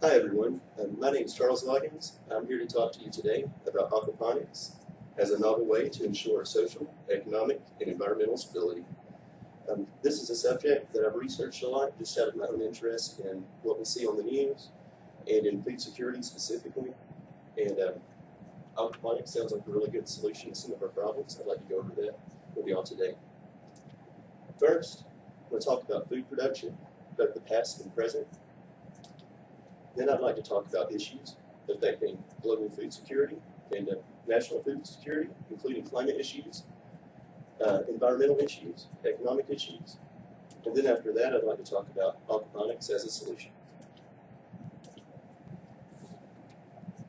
Hi everyone, my name is Charles Loggins. I'm here to talk to you today about aquaponics as a novel way to ensure social, economic, and environmental stability. This is a subject that I've researched a lot just out of my own interest in what we see on the news and in food security specifically. And aquaponics sounds like a really good solution to some of our problems. I'd like to go over that with y'all today. First, I'm going to talk about food production, both the past and present. Then I'd like to talk about issues affecting global food security and national food security, including climate issues, environmental issues, economic issues. And then after that, I'd like to talk about aquaponics as a solution.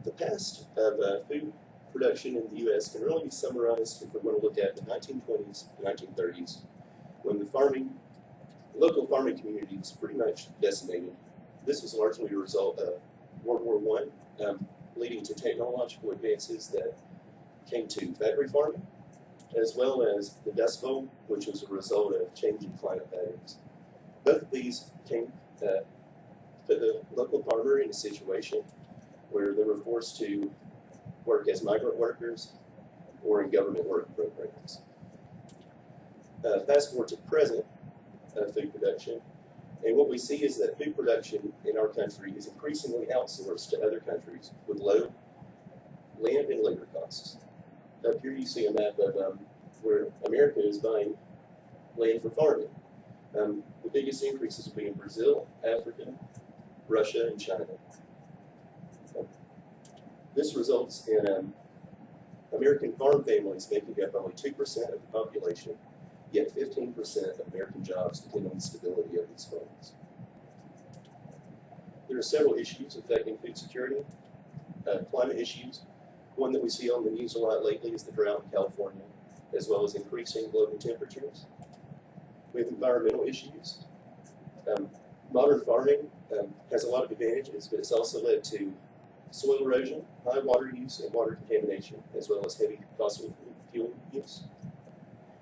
The past of food production in the U.S. can really be summarized if we want to look at the 1920s and 1930s, when the local farming community was pretty much decimated. This was largely a result of World War I, leading to technological advances that came to factory farming, as well as the Dust Bowl, which was a result of changing climate patterns. Both of these came to put the local farmer in a situation where they were forced to work as migrant workers or in government work programs. Fast forward to present food production, and what we see is that food production in our country is increasingly outsourced to other countries with low land and labor costs. Up here you see a map of where America is buying land for farming. The biggest increases will be in Brazil, Africa, Russia, and China. This results in American farm families making up only 2% of the population, yet 15% of American jobs depend on the stability of these farms. There are several issues affecting food security. Climate issues. One that we see on the news a lot lately is the drought in California, as well as increasing global temperatures. We have environmental issues. Modern farming has a lot of advantages, but it's also led to soil erosion, high water use, and water contamination, as well as heavy fossil fuel use.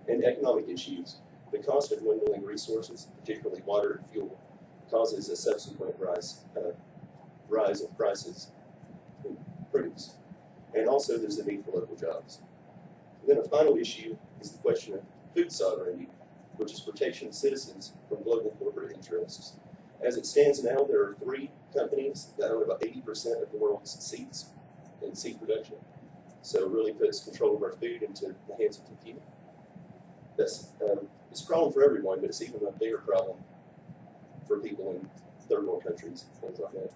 And economic issues. The cost of dwindling resources, particularly water and fuel, causes a subsequent rise in prices in produce. And also there's the need for local jobs. And then a final issue is the question of food sovereignty, which is protection of citizens from global corporate interests. As it stands now, there are 3 companies that own about 80% of the world's seeds in seed production. So it really puts control of our food into the hands of a few. It's a problem for everyone, but it's even a bigger problem for people in third world countries, things like that.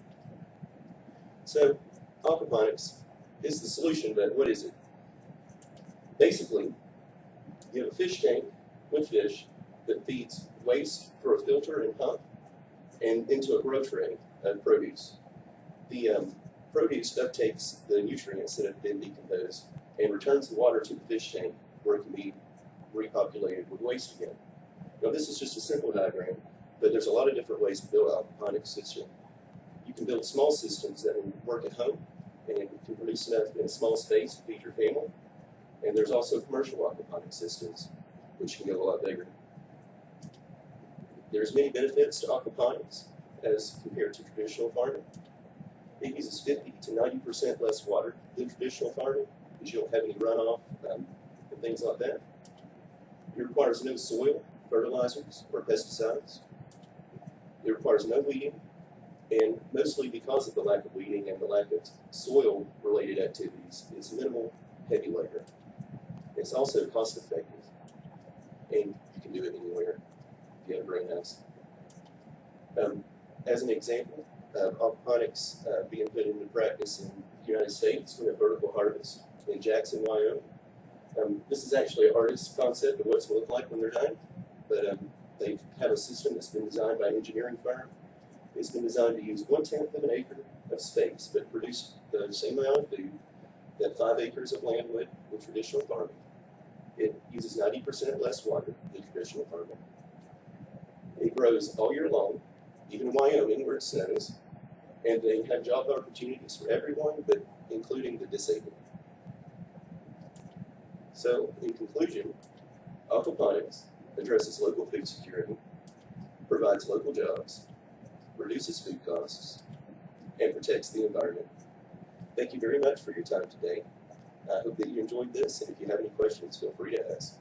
So, aquaponics is the solution, but what is it? Basically, you have a fish tank with fish that feeds waste through a filter and pump and into a grow tray of produce. The produce uptakes the nutrients that have been decomposed and returns the water to the fish tank where it can be repopulated with waste again. Now this is just a simple diagram, but there's a lot of different ways to build an aquaponics system. You can build small systems that will work at home and can produce enough in a small space to feed your family. And there's also commercial aquaponics systems, which can go a lot bigger. There's many benefits to aquaponics as compared to traditional farming. It uses 50 to 90% less water than traditional farming, because you don't have any runoff and things like that. It requires no soil, fertilizers, or pesticides. It requires no weeding, and mostly because of the lack of weeding and the lack of soil-related activities, it's minimal heavy labor. It's also cost-effective, and you can do it anywhere if you have a greenhouse. As an example of aquaponics being put into practice in the United States, we have vertical harvest in Jackson, Wyoming. This is actually an artist's concept of what it's going to look like when they're done, but they have a system that's been designed by an engineering firm. It's been designed to use 1/10 of an acre of space, but produce the same amount of food that 5 acres of land would with traditional farming. It uses 90% less water than traditional farming. It grows all year long, even in Wyoming where it snows, and they have job opportunities for everyone, but including the disabled. So, in conclusion, aquaponics addresses local food security, provides local jobs, reduces food costs, and protects the environment. Thank you very much for your time today. I hope that you enjoyed this, and if you have any questions, feel free to ask.